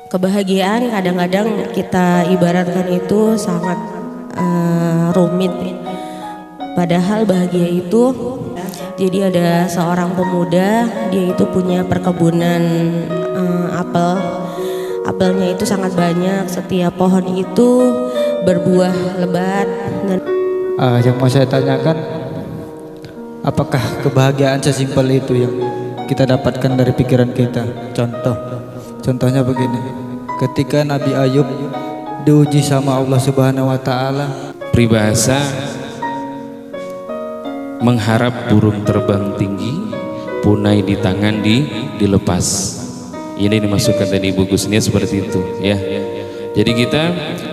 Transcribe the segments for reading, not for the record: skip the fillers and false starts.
Kebahagiaan kadang-kadang kita ibaratkan itu sangat rumit. Padahal bahagia itu, jadi ada seorang pemuda, dia itu punya perkebunan apel. Apelnya itu sangat banyak, setiap pohon itu berbuah lebat. Dan Yang mau saya tanyakan, apakah kebahagiaan sesimpel itu yang kita dapatkan dari pikiran kita? Contohnya begini, ketika Nabi Ayub diuji sama Allah Subhanahu wa Ta'ala, peribahasa mengharap burung terbang tinggi, punai di tangan dilepas. Ini dimasukkan tadi Ibu Gusnia seperti itu ya. Jadi kita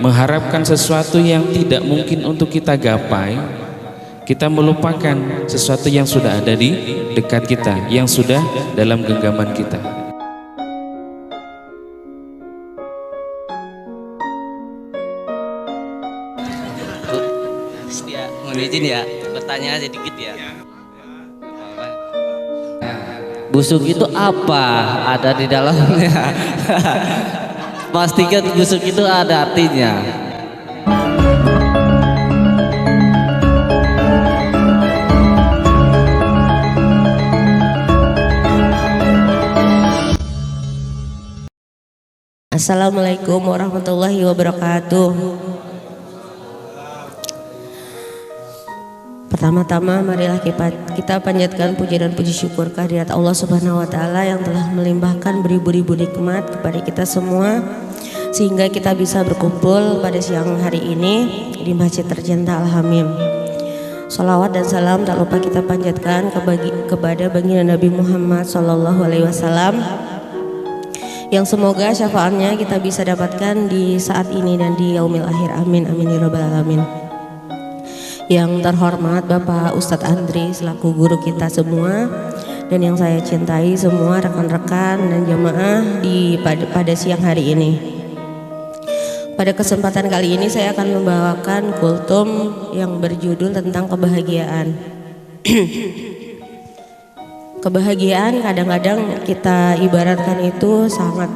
mengharapkan sesuatu yang tidak mungkin untuk kita gapai, kita melupakan sesuatu yang sudah ada di dekat kita, yang sudah dalam genggaman kita. Dia mohon izin ya, bertanya sedikit ya. Busuk itu apa ada di dalamnya? Pastikan busuk itu ada artinya. Assalamualaikum warahmatullahi wabarakatuh. Pertama-tama marilah kita panjatkan puji dan puji syukur kehadirat Allah Subhanahu wa Ta'ala yang telah melimpahkan beribu-ribu nikmat kepada kita semua, sehingga kita bisa berkumpul pada siang hari ini di Masjid Tercinta Al-Hamim. Salawat dan salam tak lupa kita panjatkan kepada baginda Nabi Muhammad SAW, yang semoga syafaatnya kita bisa dapatkan di saat ini dan di yaumil akhir. Amin amin ya rabbal alamin. Yang terhormat Bapak Ustadz Andri selaku guru kita semua, dan yang saya cintai semua rekan-rekan dan jamaah pada siang hari ini. Pada kesempatan kali ini saya akan membawakan kultum yang berjudul tentang kebahagiaan. Kebahagiaan kadang-kadang kita ibaratkan itu sangat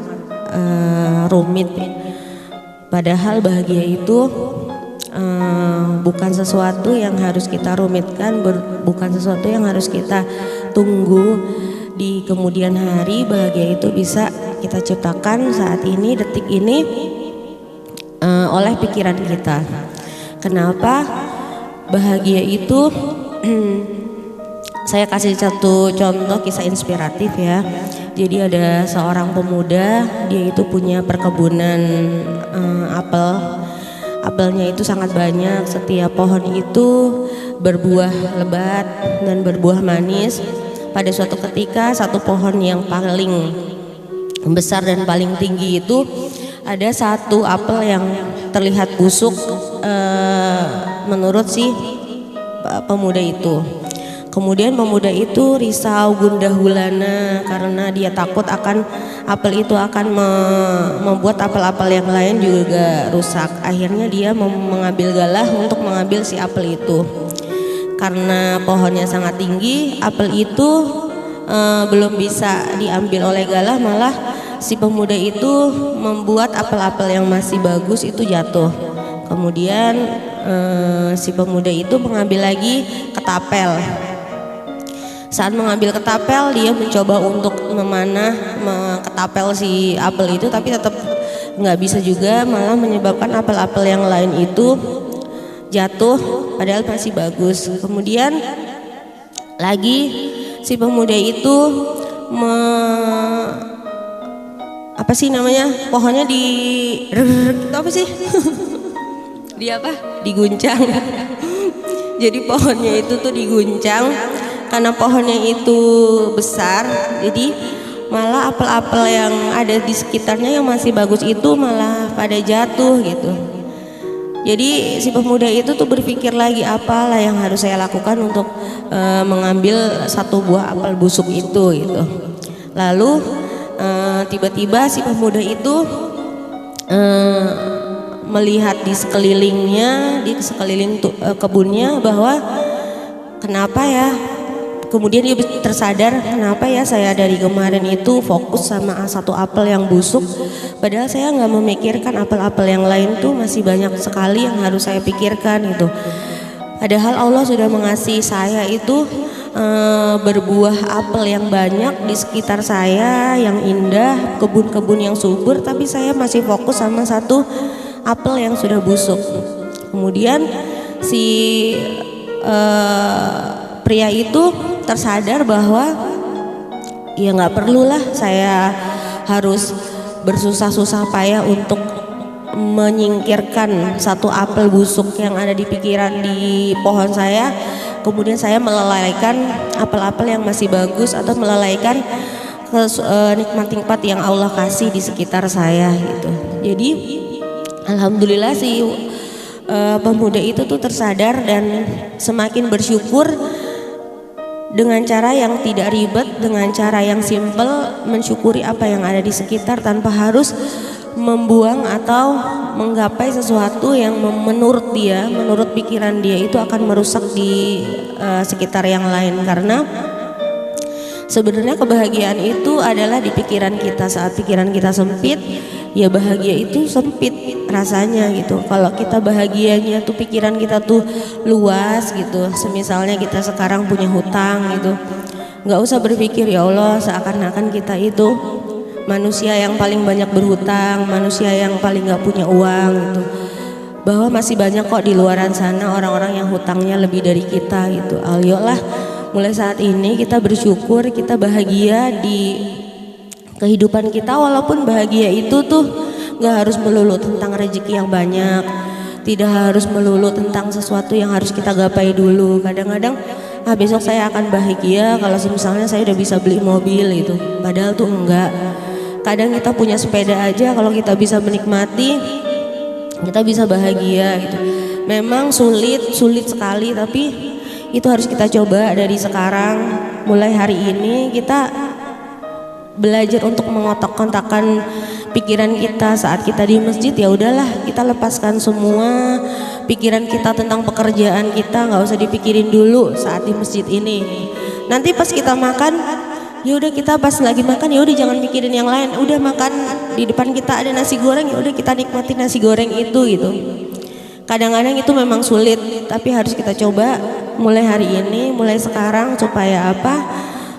rumit. Padahal bahagia itu bukan sesuatu yang harus kita rumitkan, bukan sesuatu yang harus kita tunggu di kemudian hari. Bahagia itu bisa kita ciptakan saat ini, detik ini, oleh pikiran kita. Kenapa bahagia itu? Saya kasih satu contoh kisah inspiratif ya. Jadi ada seorang pemuda, dia itu punya perkebunan apel. Apelnya itu sangat banyak, setiap pohon itu berbuah lebat dan berbuah manis. Pada suatu ketika satu pohon yang paling besar dan paling tinggi itu ada satu apel yang terlihat busuk menurut si pemuda itu. Kemudian pemuda itu risau gundah gulana karena dia takut akan apel itu akan membuat apel-apel yang lain juga rusak. Akhirnya dia mengambil galah untuk mengambil si apel itu. Karena pohonnya sangat tinggi, apel itu belum bisa diambil oleh galah, malah si pemuda itu membuat apel-apel yang masih bagus itu jatuh. Kemudian si pemuda itu mengambil lagi ketapel. Saat mengambil ketapel, dia mencoba untuk memanah ketapel si apel itu, tapi tetap nggak bisa juga, malah menyebabkan apel-apel yang lain itu jatuh padahal masih bagus. Kemudian lagi si pemuda itu apa sih namanya, pohonnya di apa sih di apa, diguncang. Jadi pohonnya itu tuh diguncang. Karena pohonnya itu besar, jadi malah apel-apel yang ada di sekitarnya yang masih bagus itu malah pada jatuh gitu. Jadi si pemuda itu tuh berpikir lagi, apalah yang harus saya lakukan untuk mengambil satu buah apel busuk itu gitu. Lalu tiba-tiba si pemuda itu melihat di sekelilingnya, di sekeliling kebunnya, bahwa kenapa ya kemudian dia tersadar, kenapa ya saya dari kemarin itu fokus sama satu apel yang busuk, padahal saya nggak memikirkan apel-apel yang lain tuh masih banyak sekali yang harus saya pikirkan gitu. Padahal Allah sudah mengasihi saya itu berbuah apel yang banyak di sekitar saya, yang indah, kebun-kebun yang subur, tapi saya masih fokus sama satu apel yang sudah busuk. Kemudian si pria itu tersadar bahwa ya nggak perlulah saya harus bersusah-susah payah untuk menyingkirkan satu apel busuk yang ada di pikiran di pohon saya, kemudian saya melalaikan apel-apel yang masih bagus atau melalaikan nikmat-nikmat yang Allah kasih di sekitar saya gitu. Jadi alhamdulillah si pemuda itu tuh tersadar dan semakin bersyukur dengan cara yang tidak ribet, dengan cara yang simple, mensyukuri apa yang ada di sekitar tanpa harus membuang atau menggapai sesuatu yang menurut dia, menurut pikiran dia itu akan merusak di sekitar yang lain. Karena sebenarnya kebahagiaan itu adalah di pikiran kita. Saat pikiran kita sempit, ya bahagia itu sempit rasanya gitu. Kalau kita bahagianya tuh pikiran kita tuh luas gitu, semisalnya kita sekarang punya hutang gitu, nggak usah berpikir ya Allah seakan-akan kita itu manusia yang paling banyak berhutang, manusia yang paling nggak punya uang gitu, bahwa masih banyak kok di luaran sana orang-orang yang hutangnya lebih dari kita gitu. Ayolah mulai saat ini kita bersyukur, kita bahagia di kehidupan kita, walaupun bahagia itu tuh nggak harus melulu tentang rezeki yang banyak, tidak harus melulu tentang sesuatu yang harus kita gapai dulu. Kadang-kadang besok saya akan bahagia kalau misalnya saya udah bisa beli mobil itu, padahal tuh enggak. Kadang kita punya sepeda aja, kalau kita bisa menikmati kita bisa bahagia gitu. Memang sulit sekali, tapi itu harus kita coba dari sekarang. Mulai hari ini kita belajar untuk mengotak-kotakan pikiran kita. Saat kita di masjid ya udahlah kita lepaskan semua pikiran kita tentang pekerjaan kita, nggak usah dipikirin dulu saat di masjid ini. Nanti pas kita makan, ya udah kita pas lagi makan ya udah jangan mikirin yang lain. Udah makan di depan kita ada nasi goreng, ya udah kita nikmati nasi goreng itu gitu. Kadang-kadang itu memang sulit, tapi harus kita coba mulai hari ini, mulai sekarang, supaya apa?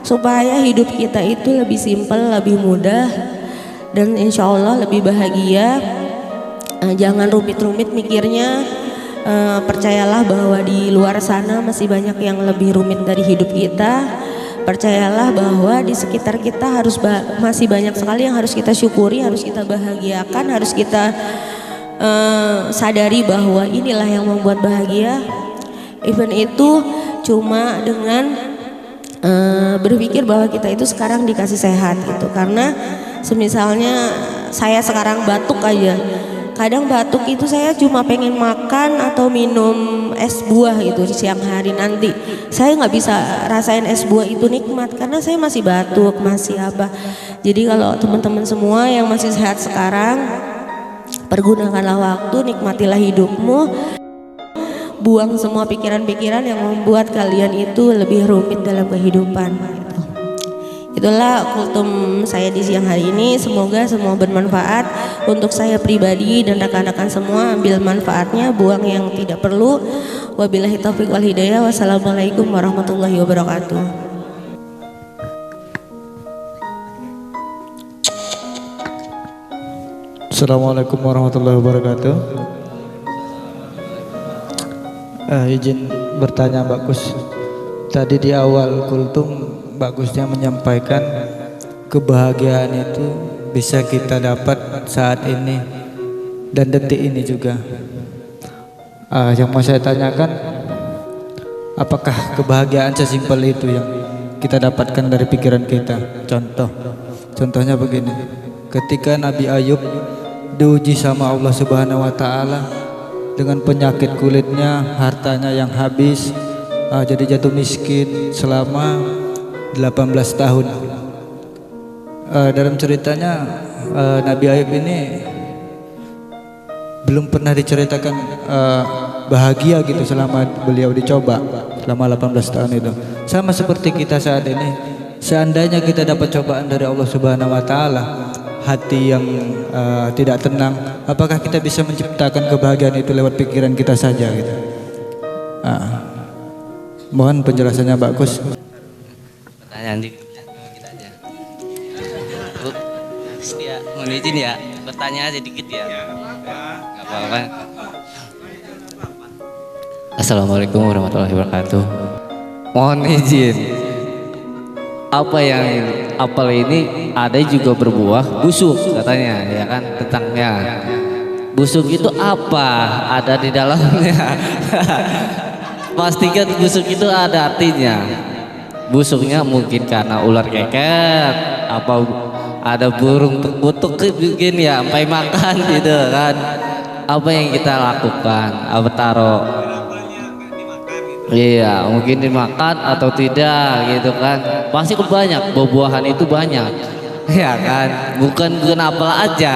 Supaya hidup kita itu lebih simpel, lebih mudah, dan insya Allah lebih bahagia. Jangan rumit-rumit mikirnya. Percayalah bahwa di luar sana masih banyak yang lebih rumit dari hidup kita. Percayalah bahwa di sekitar kita masih banyak sekali yang harus kita syukuri, harus kita bahagiakan, harus kita sadari bahwa inilah yang membuat bahagia. Even itu cuma dengan berpikir bahwa kita itu sekarang dikasih sehat gitu. Karena semisalnya saya sekarang batuk aja, kadang batuk itu saya cuma pengen makan atau minum es buah gitu di siang hari nanti. Saya nggak bisa rasain es buah itu nikmat karena saya masih batuk, masih apa. Jadi kalau teman-teman semua yang masih sehat sekarang, pergunakanlah waktu, nikmatilah hidupmu. Buang semua pikiran-pikiran yang membuat kalian itu lebih rumit dalam kehidupan gitu. Itulah kultum saya di siang hari ini. Semoga semua bermanfaat untuk saya pribadi dan rekan-rekan semua. Ambil manfaatnya, buang yang tidak perlu. Wabillahi taufiq wal hidayah. Wassalamualaikum warahmatullahi wabarakatuh. Assalamualaikum warahmatullahi wabarakatuh. Izin bertanya Mbak Gus. Tadi di awal kultum Mbak Gusnya menyampaikan kebahagiaan itu bisa kita dapat saat ini dan detik ini juga. Yang mau saya tanyakan, apakah kebahagiaan sesimpel itu yang kita dapatkan dari pikiran kita? Contohnya begini, ketika Nabi Ayub diuji sama Allah Subhanahu wa Ta'ala dengan penyakit kulitnya, hartanya yang habis, jadi jatuh miskin selama 18 tahun. Dalam ceritanya Nabi Ayub ini belum pernah diceritakan bahagia gitu selama beliau dicoba selama 18 tahun itu. Sama seperti kita saat ini, seandainya kita dapat cobaan dari Allah Subhanahu wa taala, hati yang tidak tenang, apakah kita bisa menciptakan kebahagiaan itu lewat pikiran kita saja gitu? Mohon penjelasannya Pak Kus. Pertanyaan dikit aja. Bu, dia mohon izin ya, bertanya aja dikit ya. Nggak apa-apa. Assalamualaikum warahmatullahi wabarakatuh. Mohon izin. Apa yang apel ini ada juga berbuah busuk katanya, ya kan, tentangnya. Busuk itu apa? Ada di dalamnya. Pastikan busuk itu ada artinya. Busuknya mungkin karena ular keket, apa ada burung terkutuk mungkin ya, sampai makan gitu kan. Apa yang kita lakukan? Apa taruh? Iya, mungkin dimakan atau tidak gitu kan. Pasti banyak, buah-buahan itu banyak. Ya kan, bukan apel aja.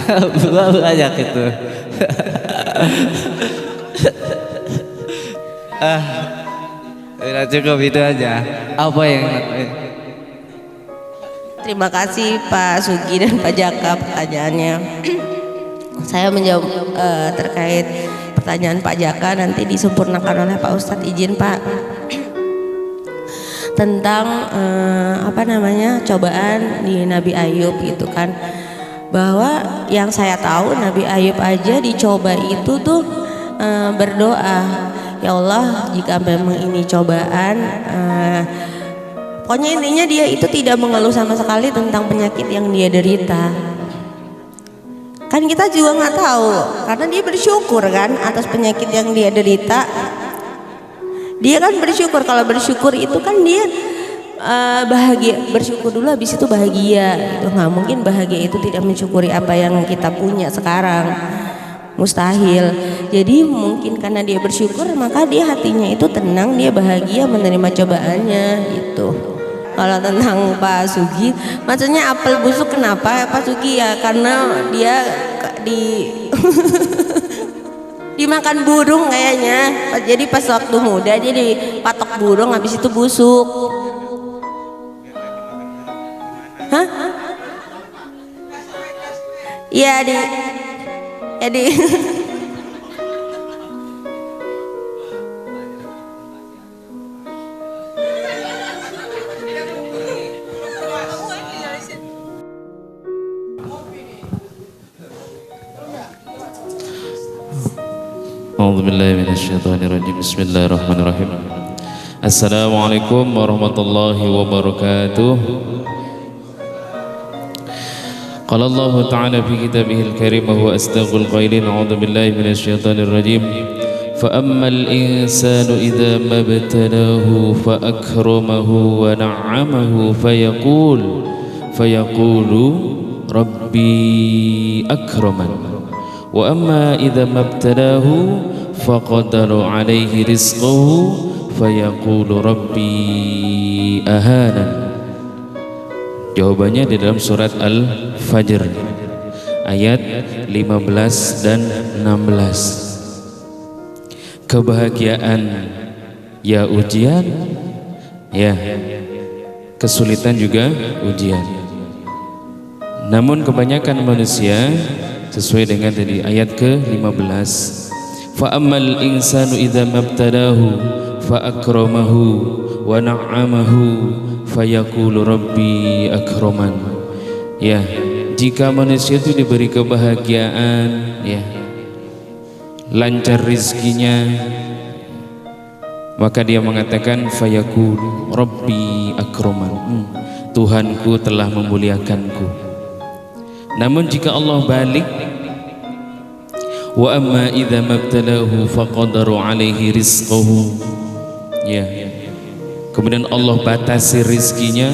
Buah banyak itu. Udah cukup itu aja. Apa yang Terima kasih Pak Sugi dan Pak Jaka pertanyaannya. Saya menjawab terkait pertanyaan Pak Jaka, nanti disempurnakan oleh Pak Ustadz. Izin Pak, tentang cobaan di Nabi Ayub gitu kan, bahwa yang saya tahu Nabi Ayub aja dicoba itu tuh berdoa, ya Allah jika memang ini cobaan, pokoknya intinya dia itu tidak mengeluh sama sekali tentang penyakit yang dia derita. Kan kita juga nggak tahu, karena dia bersyukur kan atas penyakit yang dia derita. Dia kan bersyukur, kalau bersyukur itu kan dia bahagia, bersyukur dulu habis itu bahagia gitu. Nggak mungkin bahagia itu tidak mensyukuri apa yang kita punya sekarang, mustahil. Jadi mungkin karena dia bersyukur, maka dia hatinya itu tenang, dia bahagia menerima cobaannya gitu. Kalau tentang Pak Sugi, maksudnya apel busuk kenapa ya Pak Sugi? Ya karena dia dimakan burung kayaknya. Jadi pas waktu muda dia dipatok burung, habis itu busuk. Hah? Iya di A'udzubillahi minasyaitonirrajim. Bismillahirrahmanirrahim. Assalamualaikum warahmatullahi wabarakatuh. Qala Allah Ta'ala fi kitabihil karim wa huwa asdaqul qailin. A'udzubillahi minasyaitonirrajim. Fa ammal insanu idza mabtalahu fa akramahu wa na'amahu fayaqulu rabbi akraman. Wa amma idza mabtalahu faqadara alaihi rizqahu fayaqulu rabbi ahanan. Jawabannya di dalam surat Al-Fajr ayat 15 dan 16. Kebahagiaan ya ujian, ya kesulitan juga ujian. Namun kebanyakan manusia sesuai dengan tadi ayat ke-15, fa ammal insanu idza mabtalahu fa akramahu wa na'amahu fayaqulu rabbi akraman. Ya, jika manusia itu diberi kebahagiaan, ya, lancar rizkinya, maka dia mengatakan fayaqulu rabbi akraman, Tuhanku telah memuliakanku. Namun jika Allah balik, wa amma idza mabtalahu faqadaru alaihi rizqahu, ya, kemudian Allah batasi rizkinya,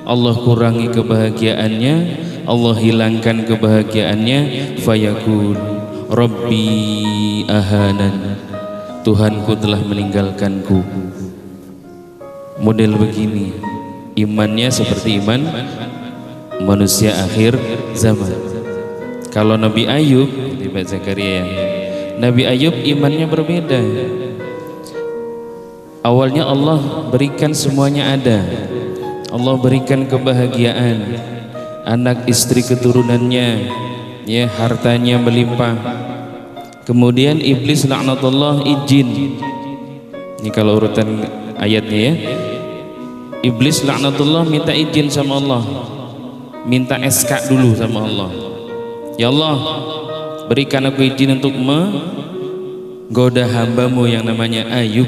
Allah kurangi kebahagiaannya, Allah hilangkan kebahagiaannya, fayaqul rabbi ahanan, Tuhanku telah meninggalkanku. Model begini imannya seperti iman manusia akhir zaman. Kalau Nabi Ayub di Pak Zakaria, Nabi Ayub imannya berbeda. Awalnya Allah berikan semuanya ada. Allah berikan kebahagiaan, anak istri keturunannya, ya, hartanya melimpah. Kemudian iblis laknatullah izin. Ini kalau urutan ayatnya ya. Iblis laknatullah minta izin sama Allah. Minta SK dulu sama Allah. Ya Allah, berikan aku izin untuk menggoda hambamu yang namanya Ayub.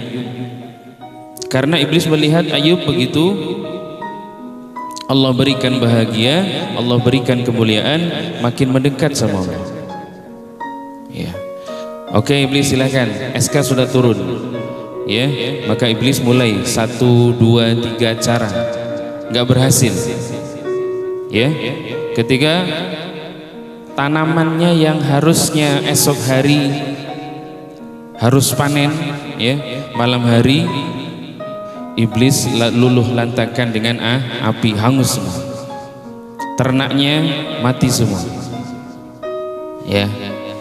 Karena iblis melihat Ayub begitu Allah berikan bahagia, Allah berikan kemuliaan, makin mendekat sama Allah. Ya. Oke iblis silakan, SK sudah turun. Ya, maka iblis mulai 1, 2, 3 cara, nggak berhasil. Ya, ketika tanamannya yang harusnya esok hari harus panen, ya, malam hari iblis luluh lantakan dengan api, hangus semua. Ternaknya mati semua. Ya,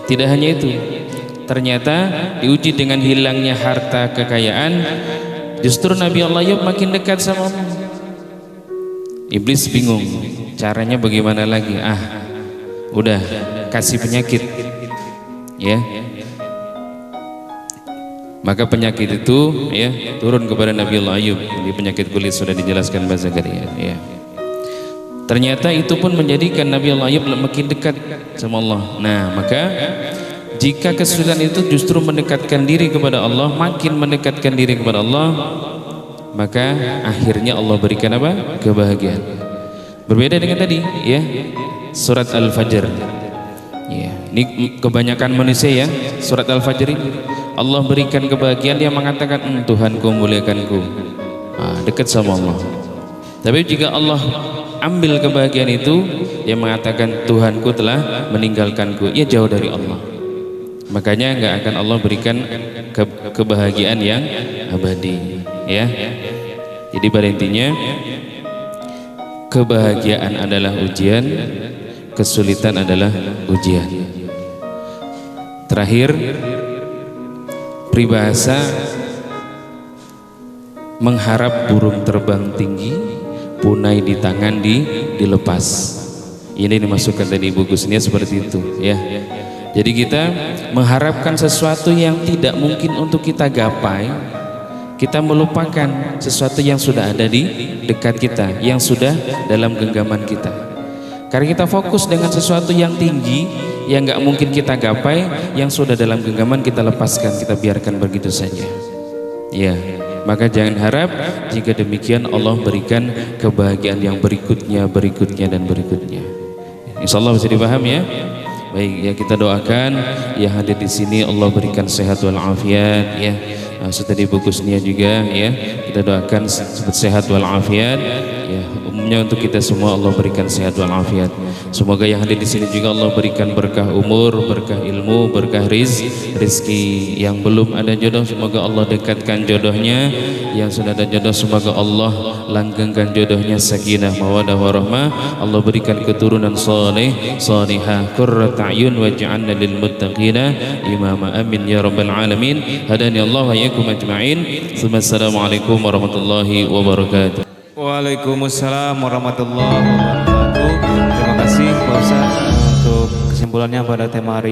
tidak hanya itu. Ternyata diuji dengan hilangnya harta kekayaan, justru Nabi Allah Ayub makin dekat sama Allah. Iblis bingung, caranya bagaimana lagi? Udah kasih penyakit, ya. Maka penyakit itu, ya, turun kepada Nabi Allah Ayub. Jadi penyakit kulit sudah dijelaskan bahasa Zakaria, ya. Ternyata itu pun menjadikan Nabi Allah Ayub makin dekat sama Allah. Nah, maka jika kesulitan itu justru mendekatkan diri kepada Allah, makin mendekatkan diri kepada Allah, maka akhirnya Allah berikan apa? Kebahagiaan. Berbeda dengan tadi, ya, surat Al-Fajr. Ya, ini kebanyakan manusia ya, surat Al-Fajr ini Allah berikan kebahagiaan, dia mengatakan Tuhanku muliakanku, dekat sama Allah. Tapi jika Allah ambil kebahagiaan itu, dia mengatakan Tuhanku telah meninggalkanku, ia jauh dari Allah. Makanya nggak akan Allah berikan kebahagiaan yang abadi, ya. Jadi pada intinya kebahagiaan adalah ujian, kesulitan adalah ujian. Terakhir, peribahasa mengharap burung terbang tinggi, punai di tangan dilepas. Ini dimasukkan tadi Ibu Gusnia seperti itu, ya. Jadi kita mengharapkan sesuatu yang tidak mungkin untuk kita gapai, kita melupakan sesuatu yang sudah ada di dekat kita, yang sudah dalam genggaman kita. Karena kita fokus dengan sesuatu yang tinggi, yang nggak mungkin kita gapai, yang sudah dalam genggaman kita lepaskan, kita biarkan begitu saja. Ya, maka jangan harap jika demikian Allah berikan kebahagiaan yang berikutnya, dan berikutnya. Insya Allah bisa dipaham ya. Baik, ya, kita doakan yang hadir di sini Allah berikan sehat walafiat, ya. Seperti Ibu Gusnia juga, ya, kita doakan sehat walafiat, ya. Umumnya untuk kita semua Allah berikan sehat walafiat. Semoga yang hadir di sini juga Allah berikan berkah umur, berkah ilmu, berkah rizki. Yang belum ada jodoh semoga Allah dekatkan jodohnya. Yang sudah ada jodoh semoga Allah langgengkan jodohnya, sakinah mawaddah warahmah. Allah berikan keturunan saleh, salihah, qurrata a'yun waj'alna lil muttaqina imama, amin ya rabbal alamin. Hadani Allah wa iyyakum ajma'in. Assalamualaikum warahmatullahi wabarakatuh. Waalaikumsalam warahmatullahi wabarakatuh. Terima kasih Pak Ustaz untuk kesimpulannya pada tema hari